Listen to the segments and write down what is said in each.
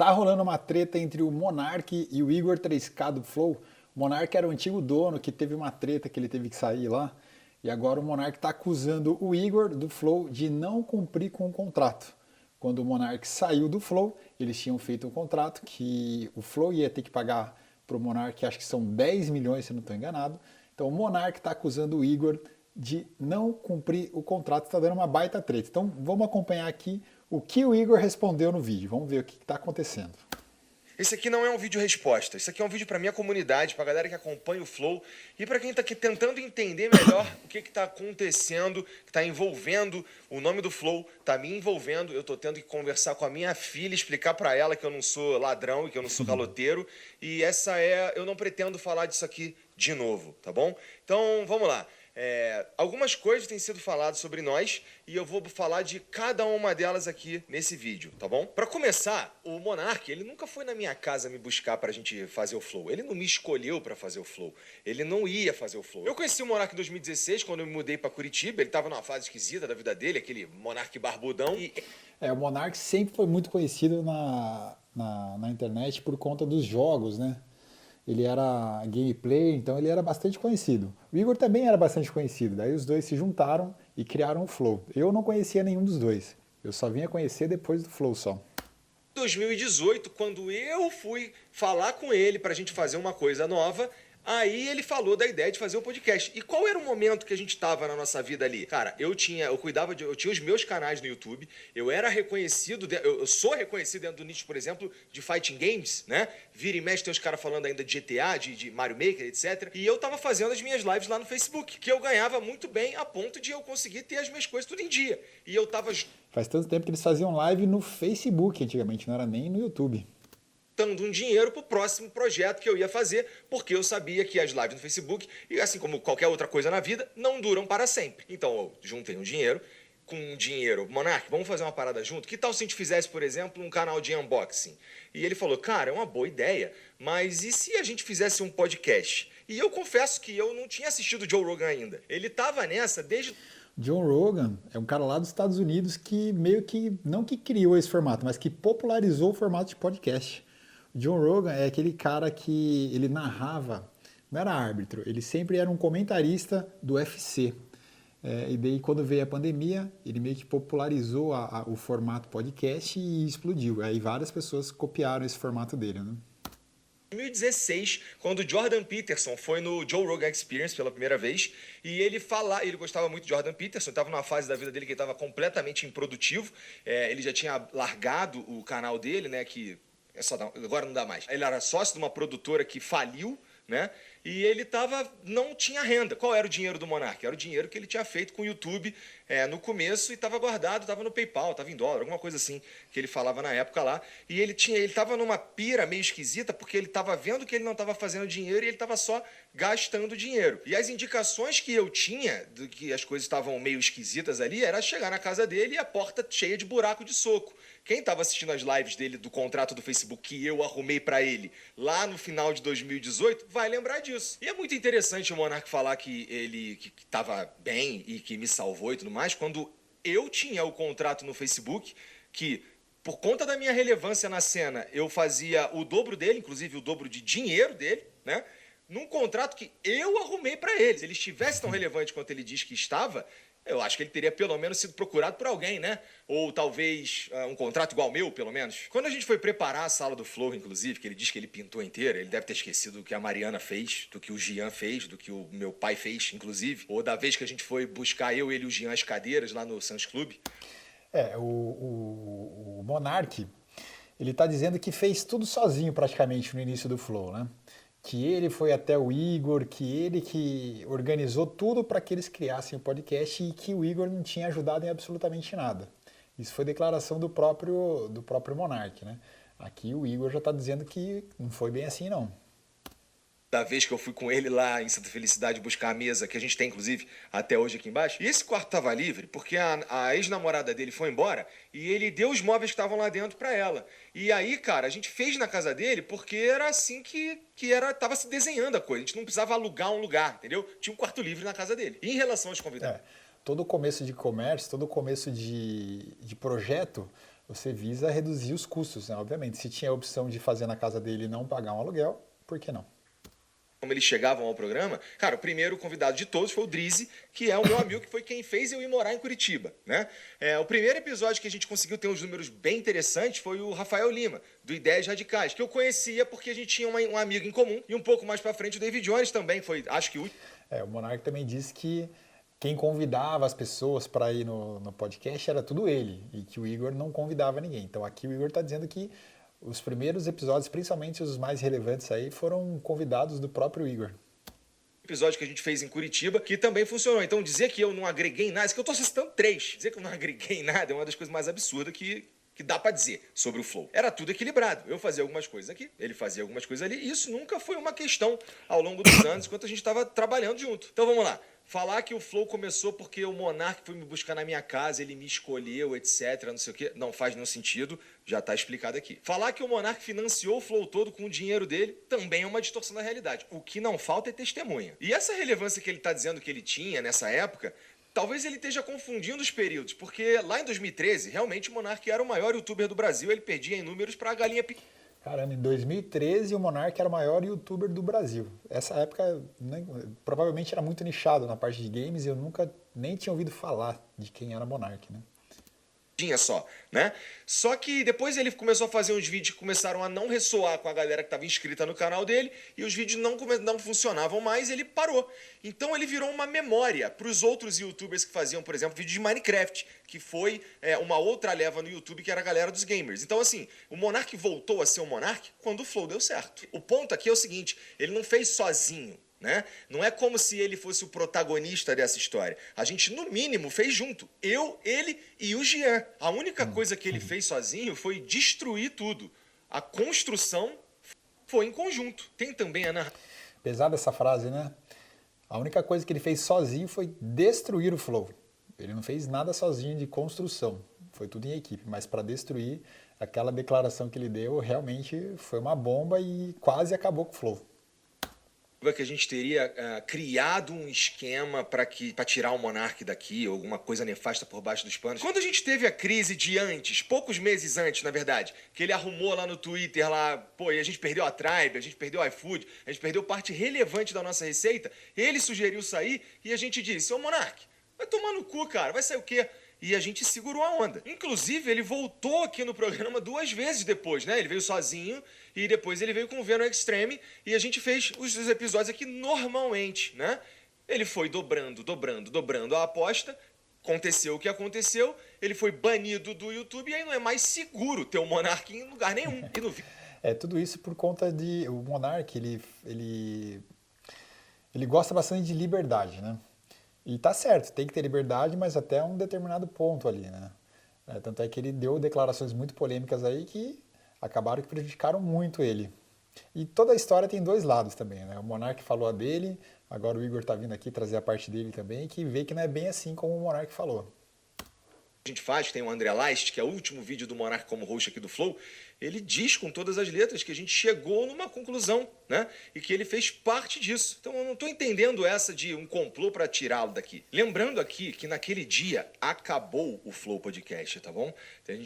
Tá rolando uma treta entre o Monark e o Igor 3K do Flow. O Monark era o antigo dono que teve uma treta que ele teve que sair lá. E agora o Monark está acusando o Igor do Flow de não cumprir com o contrato. Quando o Monark saiu do Flow, eles tinham feito um contrato que o Flow ia ter que pagar para o Monark, acho que são 10 milhões, se não estou enganado. Então o Monark está acusando o Igor de não cumprir o contrato, está dando uma baita treta. Então vamos acompanhar aqui o que o Igor respondeu no vídeo. Vamos ver o que está acontecendo. Esse aqui não é um vídeo resposta, isso aqui é um vídeo para minha comunidade, para galera que acompanha o Flow e para quem está aqui tentando entender melhor o que está acontecendo, que está envolvendo o nome do Flow, está me envolvendo. Eu estou tendo que conversar com a minha filha, explicar para ela que eu não sou ladrão e que eu não sou caloteiro. E eu não pretendo falar disso aqui de novo, tá bom? Então vamos lá. Algumas coisas têm sido faladas sobre nós e eu vou falar de cada uma delas aqui nesse vídeo, tá bom? Pra começar, o Monark, ele nunca foi na minha casa me buscar pra gente fazer o Flow. Ele não me escolheu pra fazer o Flow. Ele não ia fazer o Flow. Eu conheci o Monark em 2016, quando eu me mudei pra Curitiba. Ele tava numa fase esquisita da vida dele, aquele Monark barbudão. O Monark sempre foi muito conhecido na internet por conta dos jogos, né? Ele era gameplay, então ele era bastante conhecido. O Igor também era bastante conhecido, daí os dois se juntaram e criaram o Flow. Eu não conhecia nenhum dos dois, eu só vinha conhecer depois do Flow só. 2018, quando eu fui falar com ele pra gente fazer uma coisa nova, aí ele falou da ideia de fazer um podcast. E qual era o momento que a gente tava na nossa vida ali? Cara, eu tinha os meus canais no YouTube, eu era reconhecido, eu sou reconhecido dentro do nicho, por exemplo, de fighting games, né? Vira e mexe tem os caras falando ainda de GTA, de Mario Maker, etc. E eu tava fazendo as minhas lives lá no Facebook, que eu ganhava muito bem a ponto de eu conseguir ter as minhas coisas tudo em dia. E eu tava Faz tanto tempo que eles faziam live no Facebook antigamente, não era nem no YouTube. dando um dinheiro pro próximo projeto que eu ia fazer, porque eu sabia que as lives no Facebook, e assim como qualquer outra coisa na vida, não duram para sempre. Então eu juntei um dinheiro, com um dinheiro, Monark, vamos fazer uma parada junto? Que tal se a gente fizesse, por exemplo, um canal de unboxing? E ele falou, cara, é uma boa ideia, mas e se a gente fizesse um podcast? E eu confesso que eu não tinha assistido o Joe Rogan ainda. Ele tava nessa desde... John Rogan é um cara lá dos Estados Unidos que meio que, não que criou esse formato, mas que popularizou o formato de podcast. O John Rogan é aquele cara que ele narrava, não era árbitro, ele sempre era um comentarista do UFC. E daí quando veio a pandemia, ele meio que popularizou o formato podcast e explodiu. Aí várias pessoas copiaram esse formato dele, né? 2016, quando o Jordan Peterson foi no Joe Rogan Experience pela primeira vez, e ele gostava muito de Jordan Peterson, estava numa fase da vida dele que ele estava completamente improdutivo, ele já tinha largado o canal dele, né, que agora não dá mais. Ele era sócio de uma produtora que faliu, né? E ele não tinha renda. Qual era o dinheiro do Monark? Era o dinheiro que ele tinha feito com o YouTube no começo e estava guardado, estava no PayPal, estava em dólar, alguma coisa assim que ele falava na época lá. E ele estava numa pira meio esquisita porque ele estava vendo que ele não estava fazendo dinheiro e ele estava só gastando dinheiro. E as indicações que eu tinha de que as coisas estavam meio esquisitas ali era chegar na casa dele e a porta cheia de buraco de soco. Quem estava assistindo as lives dele do contrato do Facebook que eu arrumei para ele lá no final de 2018 vai lembrar disso. E é muito interessante o Monark falar que ele estava bem e que me salvou e tudo mais, quando eu tinha o contrato no Facebook que, por conta da minha relevância na cena, eu fazia o dobro dele, inclusive o dobro de dinheiro dele, né? Num contrato que eu arrumei para ele. Se ele estivesse tão relevante quanto ele diz que estava, eu acho que ele teria pelo menos sido procurado por alguém, né? Ou talvez um contrato igual ao meu, pelo menos. Quando a gente foi preparar a sala do Flow, inclusive, que ele diz que ele pintou inteira, ele deve ter esquecido do que a Mariana fez, do que o Gian fez, do que o meu pai fez, inclusive. Ou da vez que a gente foi buscar eu, ele e o Gian as cadeiras lá no Suns Club. O Monark, ele tá dizendo que fez tudo sozinho praticamente no início do Flow, né? Que ele foi até o Igor, que ele que organizou tudo para que eles criassem o podcast e que o Igor não tinha ajudado em absolutamente nada. Isso foi declaração do próprio Monark, né? Aqui o Igor já está dizendo que não foi bem assim, não. Da vez que eu fui com ele lá em Santa Felicidade buscar a mesa, que a gente tem, inclusive, até hoje aqui embaixo. E esse quarto tava livre porque a ex-namorada dele foi embora e ele deu os móveis que estavam lá dentro pra ela. E aí, cara, a gente fez na casa dele porque era assim tava se desenhando a coisa. A gente não precisava alugar um lugar, entendeu? Tinha um quarto livre na casa dele. E em relação aos convidados... Todo começo de comércio, todo começo de projeto, você visa reduzir os custos, né? Obviamente, se tinha a opção de fazer na casa dele e não pagar um aluguel, por que não? Como eles chegavam ao programa, cara, o primeiro convidado de todos foi o Drizzy, que é o meu amigo, que foi quem fez eu ir morar em Curitiba, né? O primeiro episódio que a gente conseguiu ter uns números bem interessantes foi o Rafael Lima, do Ideias Radicais, que eu conhecia porque a gente tinha um amigo em comum, e um pouco mais pra frente o David Jones também, foi, acho que o... O Monark também disse que quem convidava as pessoas para ir no podcast era tudo ele, e que o Igor não convidava ninguém. Então aqui o Igor está dizendo que os primeiros episódios, principalmente os mais relevantes aí, foram convidados do próprio Igor. Episódio que a gente fez em Curitiba, que também funcionou. Então dizer que eu não agreguei nada, isso que eu tô citando 3, dizer que eu não agreguei nada é uma das coisas mais absurdas que dá pra dizer sobre o Flow. Era tudo equilibrado. Eu fazia algumas coisas aqui, ele fazia algumas coisas ali, e isso nunca foi uma questão ao longo dos anos, enquanto a gente estava trabalhando junto. Então vamos lá. Falar que o Flow começou porque o Monark foi me buscar na minha casa, ele me escolheu, etc, não sei o quê, não faz nenhum sentido, já está explicado aqui. Falar que o Monark financiou o Flow todo com o dinheiro dele também é uma distorção da realidade. O que não falta é testemunha. E essa relevância que ele está dizendo que ele tinha nessa época, talvez ele esteja confundindo os períodos, porque lá em 2013, realmente o Monark era o maior youtuber do Brasil, ele perdia em números para a galinha pequena. Caramba, em 2013 o Monark era o maior youtuber do Brasil. Essa época provavelmente era muito nichado na parte de games e eu nunca nem tinha ouvido falar de quem era Monark, né? Só, né? Só que depois ele começou a fazer uns vídeos que começaram a não ressoar com a galera que estava inscrita no canal dele e os vídeos não funcionavam mais, ele parou. Então ele virou uma memória para os outros youtubers que faziam, por exemplo, vídeo de Minecraft, que foi uma outra leva no YouTube que era a galera dos gamers. Então assim, o Monark voltou a ser o Monark quando o Flow deu certo. O ponto aqui é o seguinte, ele não fez sozinho. Né? Não é como se ele fosse o protagonista dessa história. A gente, no mínimo, fez junto. Eu, ele e o Jean. A única coisa que ele fez sozinho foi destruir tudo. A construção foi em conjunto. Tem também a narrativa. Pesada essa frase, né? A única coisa que ele fez sozinho foi destruir o Flow. Ele não fez nada sozinho de construção. Foi tudo em equipe. Mas para destruir, aquela declaração que ele deu realmente foi uma bomba e quase acabou com o Flow. Que a gente teria criado um esquema para tirar o Monark daqui, ou alguma coisa nefasta por baixo dos panos. Quando a gente teve a crise de antes, poucos meses antes, na verdade, que ele arrumou lá no Twitter, e a gente perdeu a Tribe, a gente perdeu o iFood, a gente perdeu parte relevante da nossa receita, ele sugeriu sair e a gente disse, ô Monark, vai tomar no cu, cara, vai sair o quê? E a gente segurou a onda. Inclusive, ele voltou aqui no programa 2 vezes depois, né? Ele veio sozinho e depois ele veio com o Venom Extreme e a gente fez os episódios aqui normalmente, né? Ele foi dobrando a aposta, aconteceu o que aconteceu, ele foi banido do YouTube e aí não é mais seguro ter o Monark em lugar nenhum. E no... Tudo isso por conta de... O Monark, ele gosta bastante de liberdade, né? E tá certo, tem que ter liberdade, mas até um determinado ponto ali, né? Tanto é que ele deu declarações muito polêmicas aí que acabaram que prejudicaram muito ele. E toda a história tem 2 lados também, né? O Monark falou a dele, agora o Igor tá vindo aqui trazer a parte dele também, que vê que não é bem assim como o Monark falou. A gente faz, tem o André Leist, que é o último vídeo do Monark como host aqui do Flow, ele diz com todas as letras que a gente chegou numa conclusão, né? E que ele fez parte disso. Então eu não estou entendendo essa de um complô para tirá-lo daqui. Lembrando aqui que naquele dia acabou o Flow Podcast, tá bom? Então, a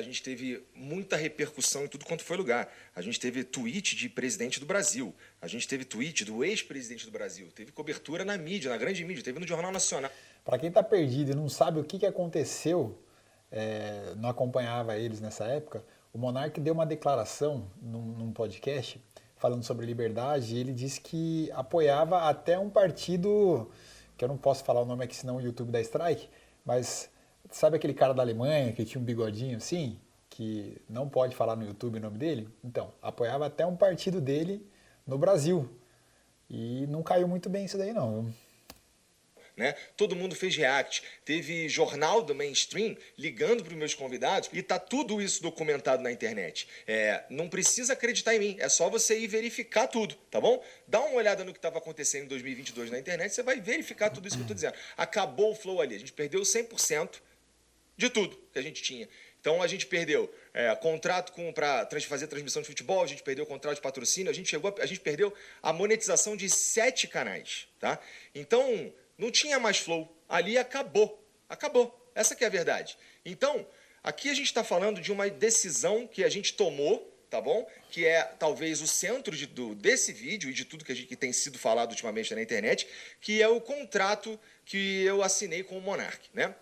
gente teve muita repercussão em tudo quanto foi lugar. A gente teve tweet de presidente do Brasil, a gente teve tweet do ex-presidente do Brasil, teve cobertura na mídia, na grande mídia, teve no Jornal Nacional. Para quem está perdido e não sabe o que aconteceu, não acompanhava eles nessa época, o Monark deu uma declaração num podcast falando sobre liberdade e ele disse que apoiava até um partido, que eu não posso falar o nome aqui senão o YouTube dá strike, mas sabe aquele cara da Alemanha que tinha um bigodinho assim, que não pode falar no YouTube o nome dele? Então, apoiava até um partido dele no Brasil. E não caiu muito bem isso daí não. Né? Todo mundo fez react, teve jornal do mainstream ligando para os meus convidados e tá tudo isso documentado na internet. Não precisa acreditar em mim, é só você ir verificar tudo, tá bom? Dá uma olhada no que estava acontecendo em 2022 na internet, você vai verificar tudo isso que eu tô dizendo. Acabou o Flow ali, a gente perdeu 100% de tudo que a gente tinha. Então a gente perdeu contrato para fazer transmissão de futebol, a gente perdeu contrato de patrocínio, a gente perdeu a monetização de 7 canais, tá? Então não tinha mais Flow. Ali acabou. Acabou. Essa que é a verdade. Então, Aqui a gente está falando de uma decisão que a gente tomou, tá bom? Que é talvez o centro desse vídeo e de tudo que tem sido falado ultimamente na internet, que é o contrato que eu assinei com o Monark, né?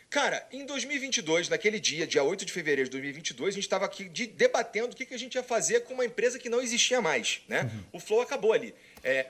Cara, em 2022, naquele dia 8 de fevereiro de 2022, a gente estava aqui debatendo o que a gente ia fazer com uma empresa que não existia mais, né? O Flow acabou ali.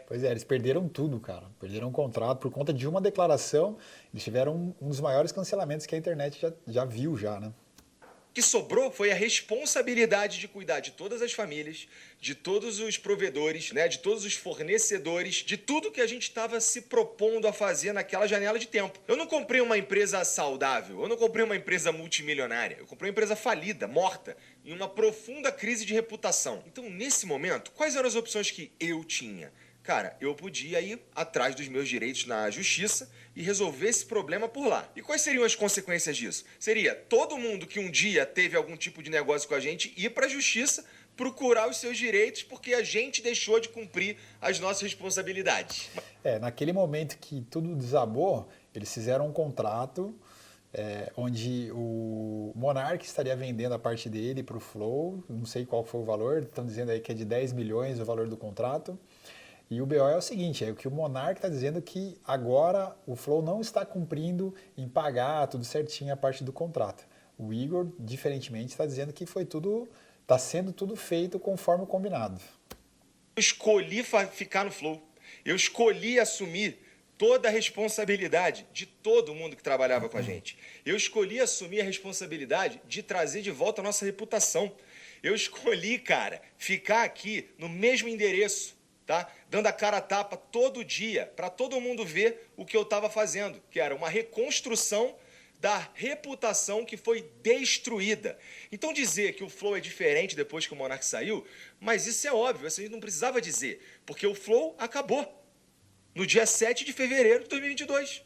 Pois é, eles perderam tudo, cara. Perderam o contrato por conta de uma declaração. Eles tiveram um dos maiores cancelamentos que a internet já viu já, né? O que sobrou foi a responsabilidade de cuidar de todas as famílias, de todos os provedores, né, de todos os fornecedores, de tudo que a gente estava se propondo a fazer naquela janela de tempo. Eu não comprei uma empresa saudável, eu não comprei uma empresa multimilionária, eu comprei uma empresa falida, morta, em uma profunda crise de reputação. Então, nesse momento, quais eram as opções que eu tinha? Cara, eu podia ir atrás dos meus direitos na justiça e resolver esse problema por lá. E quais seriam as consequências disso? Seria todo mundo que um dia teve algum tipo de negócio com a gente ir para a justiça procurar os seus direitos porque a gente deixou de cumprir as nossas responsabilidades. Naquele momento que tudo desabou, eles fizeram um contrato onde o Monark estaria vendendo a parte dele para o Flow, não sei qual foi o valor, estão dizendo aí que é de 10 milhões o valor do contrato. E o BO é o seguinte, que o Monark está dizendo que agora o Flow não está cumprindo em pagar tudo certinho a parte do contrato. O Igor, diferentemente, está dizendo que está sendo tudo feito conforme combinado. Eu escolhi ficar no Flow. Eu escolhi assumir toda a responsabilidade de todo mundo que trabalhava com a gente. Eu escolhi assumir a responsabilidade de trazer de volta a nossa reputação. Eu escolhi, cara, ficar aqui no mesmo endereço, tá? Dando a cara a tapa todo dia para todo mundo ver o que eu estava fazendo, que era uma reconstrução da reputação que foi destruída. Então dizer que o Flow é diferente depois que o Monark saiu, mas isso é óbvio, isso a gente não precisava dizer, porque o Flow acabou no dia 7 de fevereiro de 2022.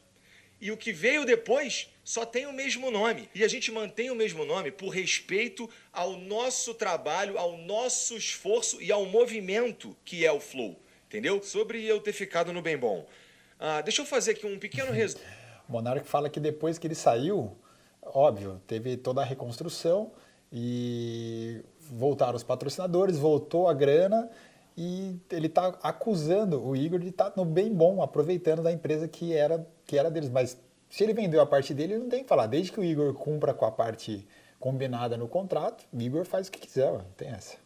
E o que veio depois só tem o mesmo nome. E a gente mantém o mesmo nome por respeito ao nosso trabalho, ao nosso esforço e ao movimento que é o Flow. Entendeu? Sobre eu ter ficado no Bem Bom. Deixa eu fazer aqui um pequeno resumo. O Monark fala que depois que ele saiu, óbvio, teve toda a reconstrução e voltaram os patrocinadores, voltou a grana e ele está acusando o Igor de estar no Bem Bom, aproveitando da empresa que era deles. Mas se ele vendeu a parte dele, ele não tem que falar. Desde que o Igor cumpra com a parte combinada no contrato, o Igor faz o que quiser, não tem essa.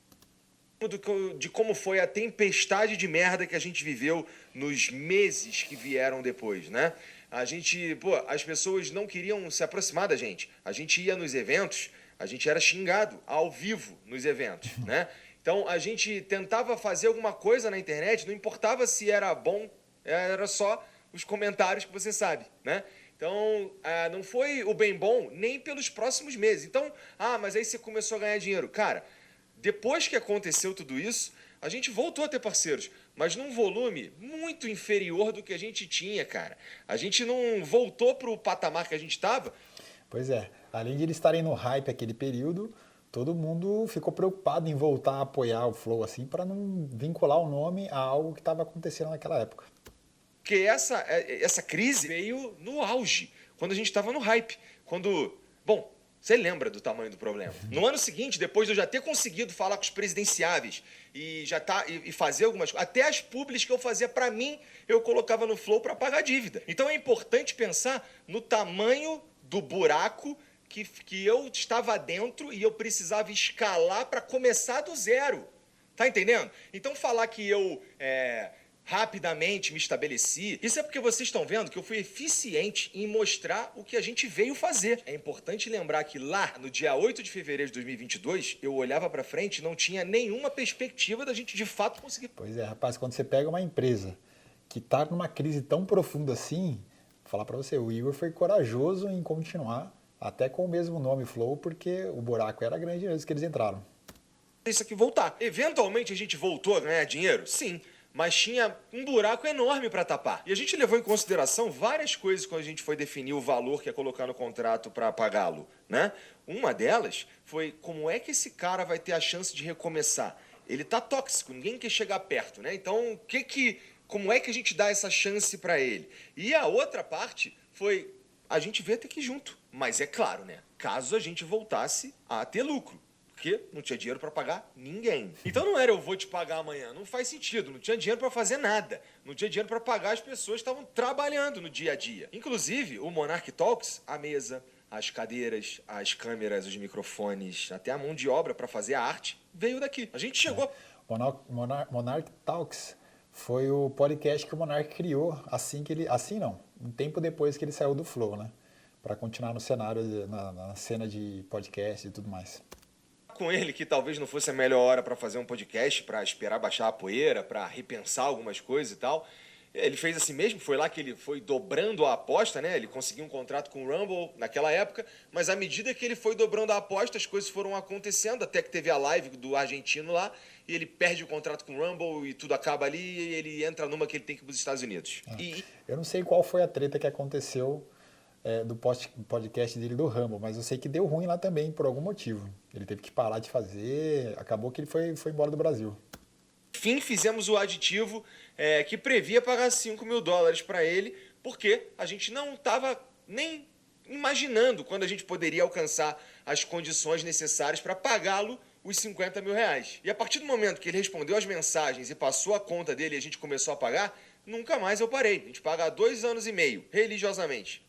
De como foi a tempestade de merda que a gente viveu nos meses que vieram depois, né? As pessoas não queriam se aproximar da gente. A gente ia nos eventos, a gente era xingado ao vivo nos eventos, né? Então a gente tentava fazer alguma coisa na internet, não importava se era bom, era só os comentários que você sabe, né? Então, não foi o Bem Bom nem pelos próximos meses. Então, mas aí você começou a ganhar dinheiro. Cara, depois que aconteceu tudo isso, a gente voltou a ter parceiros, mas num volume muito inferior do que a gente tinha, cara. A gente não voltou para o patamar que a gente estava. Pois é, além de eles estarem no hype aquele período, todo mundo ficou preocupado em voltar a apoiar o Flow assim para não vincular o nome a algo que estava acontecendo naquela época. Porque essa crise veio no auge, quando a gente estava no hype. Bom, você lembra do tamanho do problema. No ano seguinte, depois de eu já ter conseguido falar com os presidenciáveis e fazer algumas coisas, até as publis que eu fazia para mim, eu colocava no Flow para pagar a dívida. Então é importante pensar no tamanho do buraco que eu estava dentro e eu precisava escalar para começar do zero. Tá entendendo? Então falar que eu rapidamente me estabeleci, isso é porque vocês estão vendo que eu fui eficiente em mostrar o que a gente veio fazer. É importante lembrar que lá, no dia 8 de fevereiro de 2022, eu olhava para frente e não tinha nenhuma perspectiva da gente de fato conseguir. Pois é, rapaz, quando você pega uma empresa que está numa crise tão profunda assim, vou falar para você, o Igor foi corajoso em continuar, até com o mesmo nome Flow, porque o buraco era grande mesmo que eles entraram. Isso aqui voltar. Eventualmente a gente voltou a ganhar dinheiro? Sim. Mas tinha um buraco enorme para tapar. E a gente levou em consideração várias coisas quando a gente foi definir o valor que ia colocar no contrato para pagá-lo, né? Uma delas foi como é que esse cara vai ter a chance de recomeçar? Ele tá tóxico, ninguém quer chegar perto, né? Então, como é que a gente dá essa chance para ele? E a outra parte foi a gente veio até aqui junto. Mas é claro, né? Caso a gente voltasse a ter lucro. Porque não tinha dinheiro para pagar ninguém. Então não era eu vou te pagar amanhã. Não faz sentido. Não tinha dinheiro para fazer nada. Não tinha dinheiro para pagar as pessoas que estavam trabalhando no dia a dia. Inclusive, o Monarch Talks, a mesa, as cadeiras, as câmeras, os microfones, até a mão de obra para fazer a arte, veio daqui. A gente chegou... Monarch Talks foi o podcast que o Monarch criou assim não, um tempo depois que ele saiu do Flow, né? Para continuar no cenário, na cena de podcast e tudo mais. Com ele que talvez não fosse a melhor hora para fazer um podcast, para esperar baixar a poeira, para repensar algumas coisas e tal. Ele fez assim mesmo, foi lá que ele foi dobrando a aposta, né? Ele conseguiu um contrato com o Rumble naquela época, mas à medida que ele foi dobrando a aposta, as coisas foram acontecendo, até que teve a live do argentino lá, e ele perde o contrato com o Rumble e tudo acaba ali, e ele entra numa que ele tem que ir para os Estados Unidos. Eu não sei qual foi a treta que aconteceu do podcast dele do Rumble, mas eu sei que deu ruim lá também por algum motivo. Ele teve que parar de fazer, acabou que ele foi embora do Brasil. Enfim, fizemos o aditivo que previa pagar $5.000 para ele, porque a gente não estava nem imaginando quando a gente poderia alcançar as condições necessárias para pagá-lo os R$50.000. E a partir do momento que ele respondeu as mensagens e passou a conta dele e a gente começou a pagar, nunca mais eu parei. A gente paga há 2 anos e meio, religiosamente.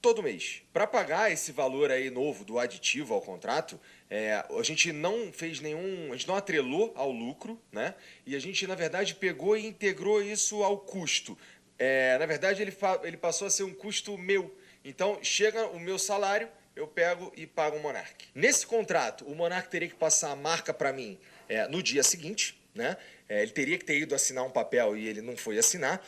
Todo mês. Para pagar esse valor aí novo do aditivo ao contrato, a gente não fez nenhum... A gente não atrelou ao lucro, né? E a gente, na verdade, pegou e integrou isso ao custo. Na verdade, ele passou a ser um custo meu. Então, chega o meu salário, eu pego e pago o Monarch. Nesse contrato, o Monarch teria que passar a marca para mim no dia seguinte, né? Ele teria que ter ido assinar um papel e ele não foi assinar.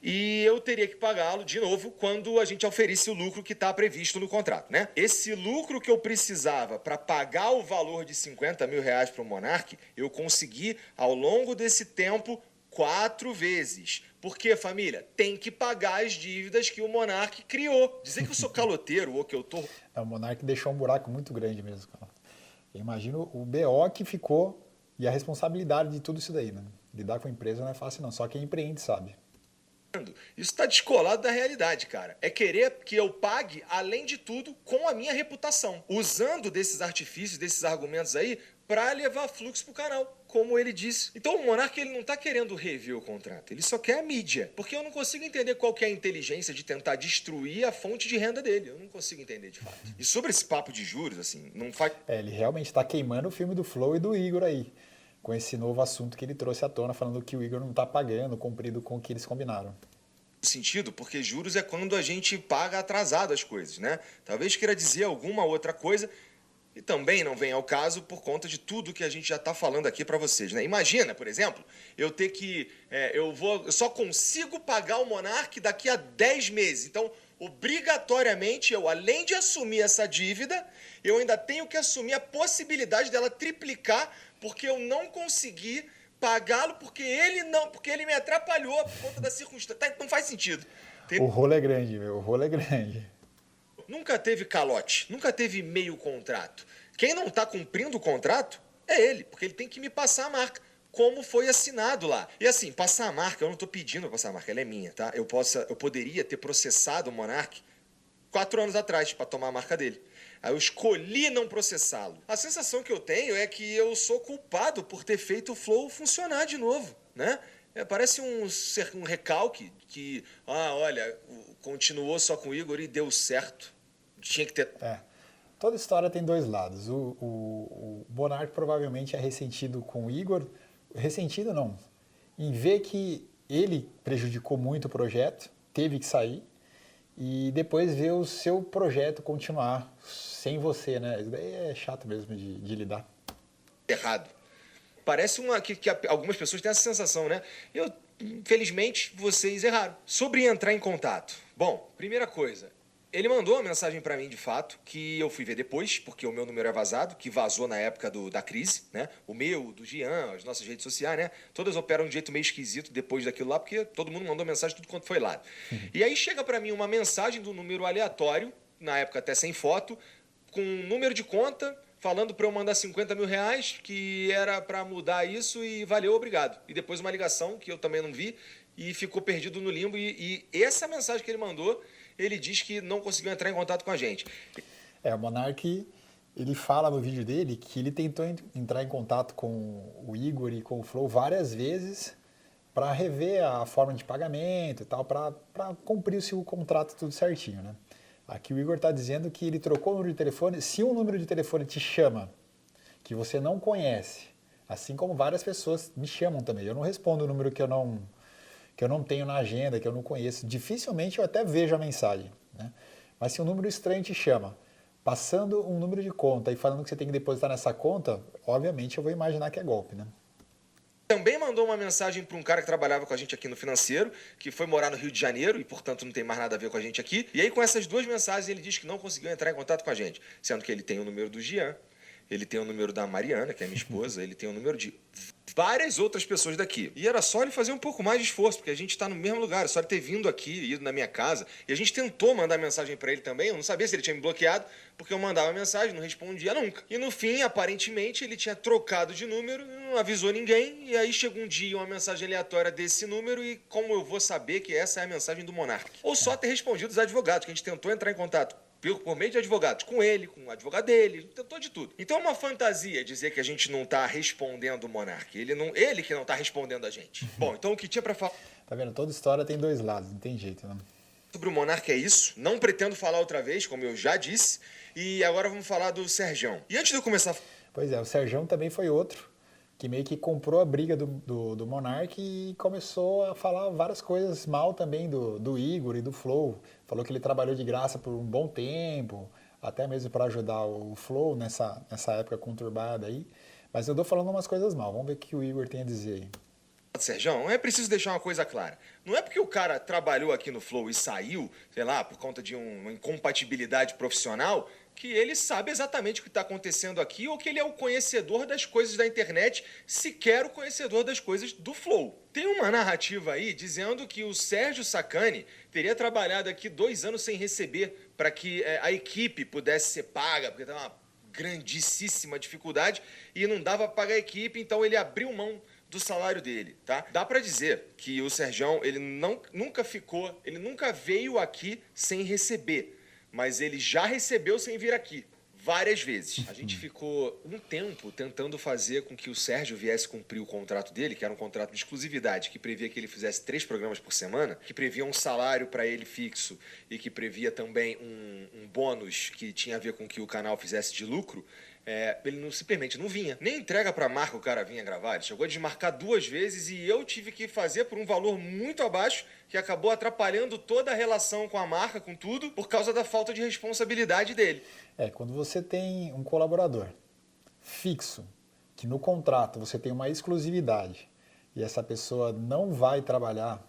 E eu teria que pagá-lo de novo quando a gente oferisse o lucro que está previsto no contrato, né? Esse lucro que eu precisava para pagar o valor de R$50.000 para o Monarch, eu consegui ao longo desse tempo 4 vezes. Porque, família, tem que pagar as dívidas que o Monarch criou. Dizer que eu sou caloteiro ou que eu tô... O Monarch deixou um buraco muito grande mesmo, cara. Eu imagino o BO que ficou e a responsabilidade de tudo isso daí, né? Lidar com a empresa não é fácil não, só quem empreende sabe. Isso está descolado da realidade, cara. É querer que eu pague, além de tudo, com a minha reputação. Usando desses artifícios, desses argumentos aí, para levar fluxo pro canal, como ele disse. Então o Monarch, ele não tá querendo rever o contrato, ele só quer a mídia. Porque eu não consigo entender qual que é a inteligência de tentar destruir a fonte de renda dele. Eu não consigo entender de fato. E sobre esse papo de juros, assim, não faz... Ele realmente está queimando o filme do Flow e do Igor aí, com esse novo assunto que ele trouxe à tona, falando que o Igor não está pagando, cumprido com o que eles combinaram. Sentido, porque juros é quando a gente paga atrasado as coisas, né? Talvez queira dizer alguma outra coisa e também não vem ao caso por conta de tudo que a gente já está falando aqui para vocês, né? Imagina, por exemplo, eu ter que... eu só consigo pagar o Monarch daqui a 10 meses. Então, obrigatoriamente, eu, além de assumir essa dívida, eu ainda tenho que assumir a possibilidade dela triplicar porque eu não consegui pagá-lo porque ele me atrapalhou por conta da circunstância. Não faz sentido. O rolo é grande, meu. O rolo é grande. Nunca teve calote, nunca teve meio contrato. Quem não está cumprindo o contrato é ele, porque ele tem que me passar a marca, como foi assinado lá. E assim, passar a marca, eu não estou pedindo para passar a marca, ela é minha, tá? Eu poderia ter processado o Monarch 4 anos atrás para tomar a marca dele. Aí eu escolhi não processá-lo. A sensação que eu tenho é que eu sou culpado por ter feito o Flow funcionar de novo, né? Parece um recalque que, olha, continuou só com o Igor e deu certo. Tinha que ter... Toda história tem 2 lados. O Monarch provavelmente é ressentido com o Igor. Ressentido não. Em ver que ele prejudicou muito o projeto, teve que sair. E depois ver o seu projeto continuar sem você, né? Isso daí é chato mesmo de lidar. Errado. Parece que algumas pessoas têm essa sensação, né? Infelizmente, vocês erraram. Sobre entrar em contato. Bom, primeira coisa, ele mandou uma mensagem pra mim, de fato, que eu fui ver depois, porque o meu número é vazado, que vazou na época da crise, né? O meu, do Gian, as nossas redes sociais, né? Todas operam de um jeito meio esquisito depois daquilo lá, porque todo mundo mandou mensagem tudo quanto foi lá. E aí chega pra mim uma mensagem do número aleatório, na época até sem foto, com um número de conta, falando pra eu mandar R$50.000, que era pra mudar isso e valeu, obrigado. E depois uma ligação, que eu também não vi, e ficou perdido no limbo. E essa mensagem que ele mandou ele diz que não conseguiu entrar em contato com a gente. O Monark, ele fala no vídeo dele que ele tentou entrar em contato com o Igor e com o Flow várias vezes para rever a forma de pagamento e tal, para cumprir o contrato tudo certinho, né? Aqui o Igor está dizendo que ele trocou o número de telefone. Se um número de telefone te chama, que você não conhece, assim como várias pessoas me chamam também. Eu não respondo o número que eu não tenho na agenda, que eu não conheço. Dificilmente eu até vejo a mensagem, né? Mas se um número estranho te chama, passando um número de conta e falando que você tem que depositar nessa conta, obviamente eu vou imaginar que é golpe, né? Também mandou uma mensagem para um cara que trabalhava com a gente aqui no financeiro, que foi morar no Rio de Janeiro e, portanto, não tem mais nada a ver com a gente aqui. E aí, com essas duas mensagens, ele diz que não conseguiu entrar em contato com a gente, sendo que ele tem o número do Gian, ele tem o número da Mariana, que é minha esposa, ele tem o número de várias outras pessoas daqui. E era só ele fazer um pouco mais de esforço, porque a gente está no mesmo lugar, é só ele ter vindo aqui, ido na minha casa. E a gente tentou mandar mensagem para ele também, eu não sabia se ele tinha me bloqueado, porque eu mandava mensagem, não respondia nunca. E no fim, aparentemente, ele tinha trocado de número, não avisou ninguém, e aí chegou um dia uma mensagem aleatória desse número, e como eu vou saber que essa é a mensagem do Monark? Ou só ter respondido os advogados, que a gente tentou entrar em contato por meio de advogados, com ele, com o advogado dele, tentou de tudo. Então é uma fantasia dizer que a gente não está respondendo o Monark. Ele que não está respondendo a gente. Bom, então o que tinha para falar... Tá vendo? Toda história tem dois lados, não tem jeito, né? Sobre o Monark é isso. Não pretendo falar outra vez, como eu já disse. E agora vamos falar do Serjão. E antes de eu começar... Pois é, o Serjão também foi outro que meio que comprou a briga do Monark e começou a falar várias coisas mal também do Igor e do Flow. Falou que ele trabalhou de graça por um bom tempo, até mesmo para ajudar o Flow nessa época conturbada aí. Mas eu tô falando umas coisas mal, vamos ver o que o Igor tem a dizer aí. Serjão, é preciso deixar uma coisa clara. Não é porque o cara trabalhou aqui no Flow e saiu, sei lá, por conta de uma incompatibilidade profissional, que ele sabe exatamente o que está acontecendo aqui ou que ele é o conhecedor das coisas da internet, sequer o conhecedor das coisas do Flow. Tem uma narrativa aí dizendo que o Sérgio Sacani teria trabalhado aqui 2 anos sem receber para que a equipe pudesse ser paga, porque estava uma grandíssima dificuldade e não dava para pagar a equipe, então ele abriu mão do salário dele, tá? Dá pra dizer que o Serjão, ele nunca veio aqui sem receber, mas ele já recebeu sem vir aqui, várias vezes. A gente ficou um tempo tentando fazer com que o Sérgio viesse cumprir o contrato dele, que era um contrato de exclusividade, que previa que ele fizesse 3 programas por semana, que previa um salário para ele fixo e que previa também um bônus que tinha a ver com que o canal fizesse de lucro. Ele simplesmente não vinha. Nem entrega pra marca o cara vinha gravar. Ele chegou a desmarcar 2 vezes e eu tive que fazer por um valor muito abaixo, que acabou atrapalhando toda a relação com a marca, com tudo, por causa da falta de responsabilidade dele. Quando você tem um colaborador fixo, que no contrato você tem uma exclusividade, e essa pessoa não vai trabalhar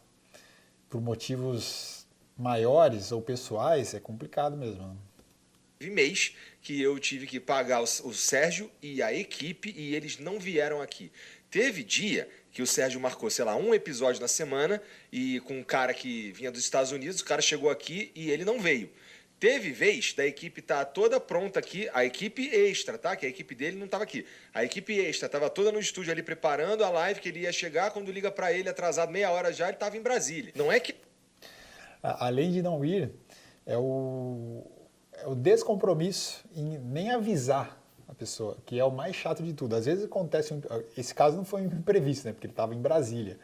por motivos maiores ou pessoais, é complicado mesmo, né? Mês que eu tive que pagar o Sérgio e a equipe e eles não vieram aqui. Teve dia que o Sérgio marcou, sei lá, um episódio na semana e com um cara que vinha dos Estados Unidos, o cara chegou aqui e ele não veio. Teve vez da equipe estar toda pronta aqui, a equipe extra, tá? Que a equipe dele não estava aqui. A equipe extra estava toda no estúdio ali preparando a live que ele ia chegar, quando liga para ele atrasado meia hora já, ele estava em Brasília. Não é que... Além de não ir, é o descompromisso em nem avisar a pessoa, que é o mais chato de tudo. Às vezes acontece, esse caso não foi um imprevisto, né, porque ele estava em Brasília,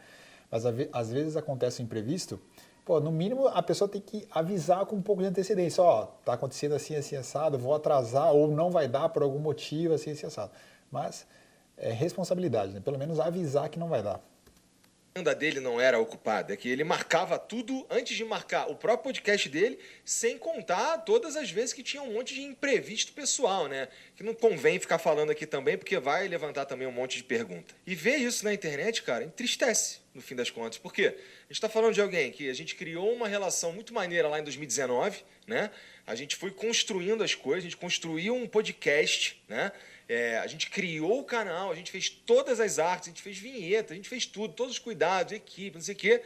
mas às vezes acontece um imprevisto, no mínimo a pessoa tem que avisar com um pouco de antecedência, tá acontecendo assim, assim, assado, vou atrasar, ou não vai dar por algum motivo, assim, assim, assado. Mas é responsabilidade, né, pelo menos avisar que não vai dar. A agenda dele não era ocupada, é que ele marcava tudo antes de marcar o próprio podcast dele, sem contar todas as vezes que tinha um monte de imprevisto pessoal, né? Que não convém ficar falando aqui também, porque vai levantar também um monte de pergunta. E ver isso na internet, cara, entristece, no fim das contas. Por quê? A gente está falando de alguém que a gente criou uma relação muito maneira lá em 2019, né? A gente foi construindo as coisas, a gente construiu um podcast, né? A gente criou o canal, a gente fez todas as artes, a gente fez vinheta, a gente fez tudo, todos os cuidados, equipe, não sei o quê.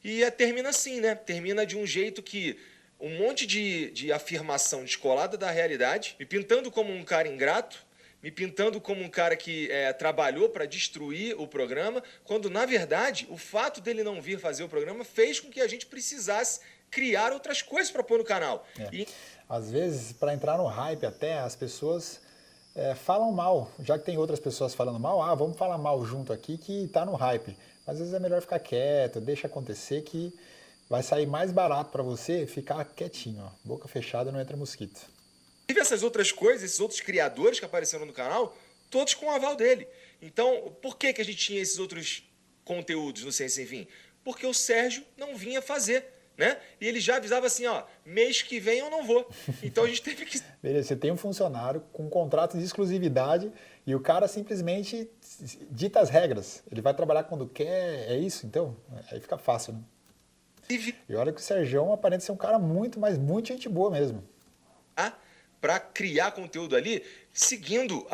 E termina assim, né? Termina de um jeito que um monte de afirmação descolada da realidade, me pintando como um cara ingrato, me pintando como um cara que trabalhou para destruir o programa, quando, na verdade, o fato dele não vir fazer o programa fez com que a gente precisasse criar outras coisas para pôr no canal. Às vezes, para entrar no hype até, as pessoas falam mal. Já que tem outras pessoas falando mal, vamos falar mal junto aqui que tá no hype. Às vezes é melhor ficar quieto, deixa acontecer que vai sair mais barato para você ficar quietinho, ó. Boca fechada não entra mosquito. E essas outras coisas, esses outros criadores que apareceram no canal, todos com o aval dele. Então, por que a gente tinha esses outros conteúdos no Ciência Sem Fim? Porque o Sérgio não vinha fazer, né? E ele já avisava assim, ó, mês que vem eu não vou. Então a gente teve que... Beleza, você tem um funcionário com um contrato de exclusividade e o cara simplesmente dita as regras. Ele vai trabalhar quando quer, é isso? Então, aí fica fácil, né? E olha que o Sérgio aparenta ser um cara muito, mas muito gente boa mesmo. Para criar conteúdo ali, seguindo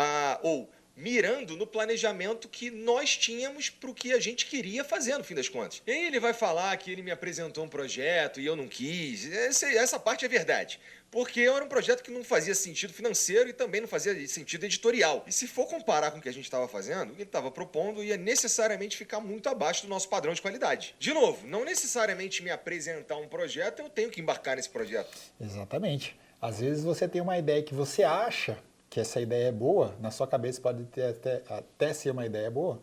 ou mirando no planejamento que nós tínhamos para o que a gente queria fazer, no fim das contas. E aí ele vai falar que ele me apresentou um projeto e eu não quis. Essa parte é verdade. Porque era um projeto que não fazia sentido financeiro e também não fazia sentido editorial. E se for comparar com o que a gente estava fazendo, o que ele estava propondo ia necessariamente ficar muito abaixo do nosso padrão de qualidade. De novo, não necessariamente me apresentar um projeto, eu tenho que embarcar nesse projeto. Exatamente. Às vezes você tem uma ideia que você acha que essa ideia é boa, na sua cabeça pode ter até ser uma ideia boa,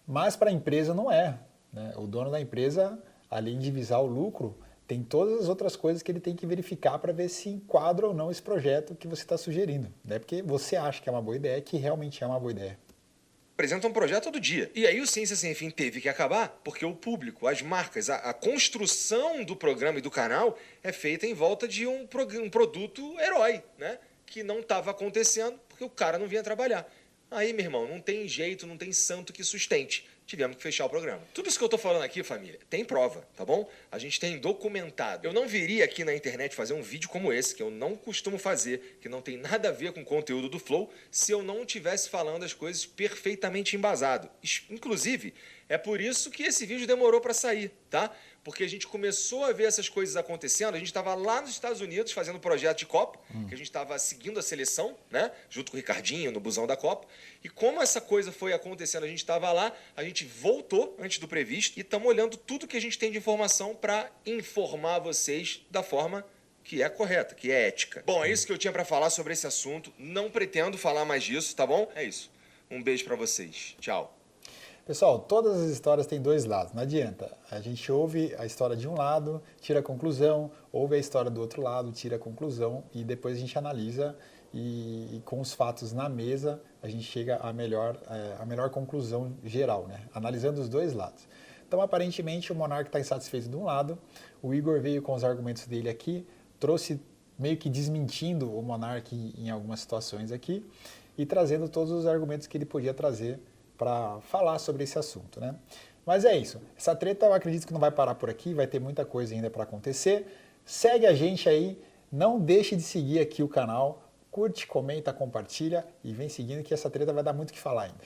mas para a empresa não é, né? O dono da empresa, além de visar o lucro, tem todas as outras coisas que ele tem que verificar para ver se enquadra ou não esse projeto que você está sugerindo. Não é porque você acha que é uma boa ideia, que realmente é uma boa ideia. Apresenta um projeto todo dia. E aí o Ciência Sem Fim teve que acabar porque o público, as marcas, a construção do programa e do canal é feita em volta de um produto herói, né? Que não estava acontecendo porque o cara não vinha trabalhar. Aí, meu irmão, não tem jeito, não tem santo que sustente. Tivemos que fechar o programa. Tudo isso que eu tô falando aqui, família, tem prova, tá bom? A gente tem documentado. Eu não viria aqui na internet fazer um vídeo como esse, que eu não costumo fazer, que não tem nada a ver com o conteúdo do Flow, se eu não estivesse falando as coisas perfeitamente embasado. Inclusive, é por isso que esse vídeo demorou para sair, tá? Porque a gente começou a ver essas coisas acontecendo, a gente estava lá nos Estados Unidos fazendo um projeto de Copa, que a gente estava seguindo a seleção, né? Junto com o Ricardinho, no busão da Copa. E como essa coisa foi acontecendo, a gente estava lá, a gente voltou antes do previsto e estamos olhando tudo que a gente tem de informação para informar vocês da forma que é correta, que é ética. Bom, é isso que eu tinha para falar sobre esse assunto. Não pretendo falar mais disso, tá bom? É isso. Um beijo para vocês. Tchau. Pessoal, todas as histórias têm dois lados, não adianta. A gente ouve a história de um lado, tira a conclusão, ouve a história do outro lado, tira a conclusão e depois a gente analisa e com os fatos na mesa a gente chega à melhor conclusão geral, né? Analisando os dois lados. Então, aparentemente, o Monark está insatisfeito de um lado, o Igor veio com os argumentos dele aqui, trouxe meio que desmentindo o Monark em algumas situações aqui e trazendo todos os argumentos que ele podia trazer para falar sobre esse assunto, né? Mas é isso. Essa treta eu acredito que não vai parar por aqui, vai ter muita coisa ainda para acontecer. Segue a gente aí, não deixe de seguir aqui o canal, curte, comenta, compartilha e vem seguindo que essa treta vai dar muito o que falar ainda.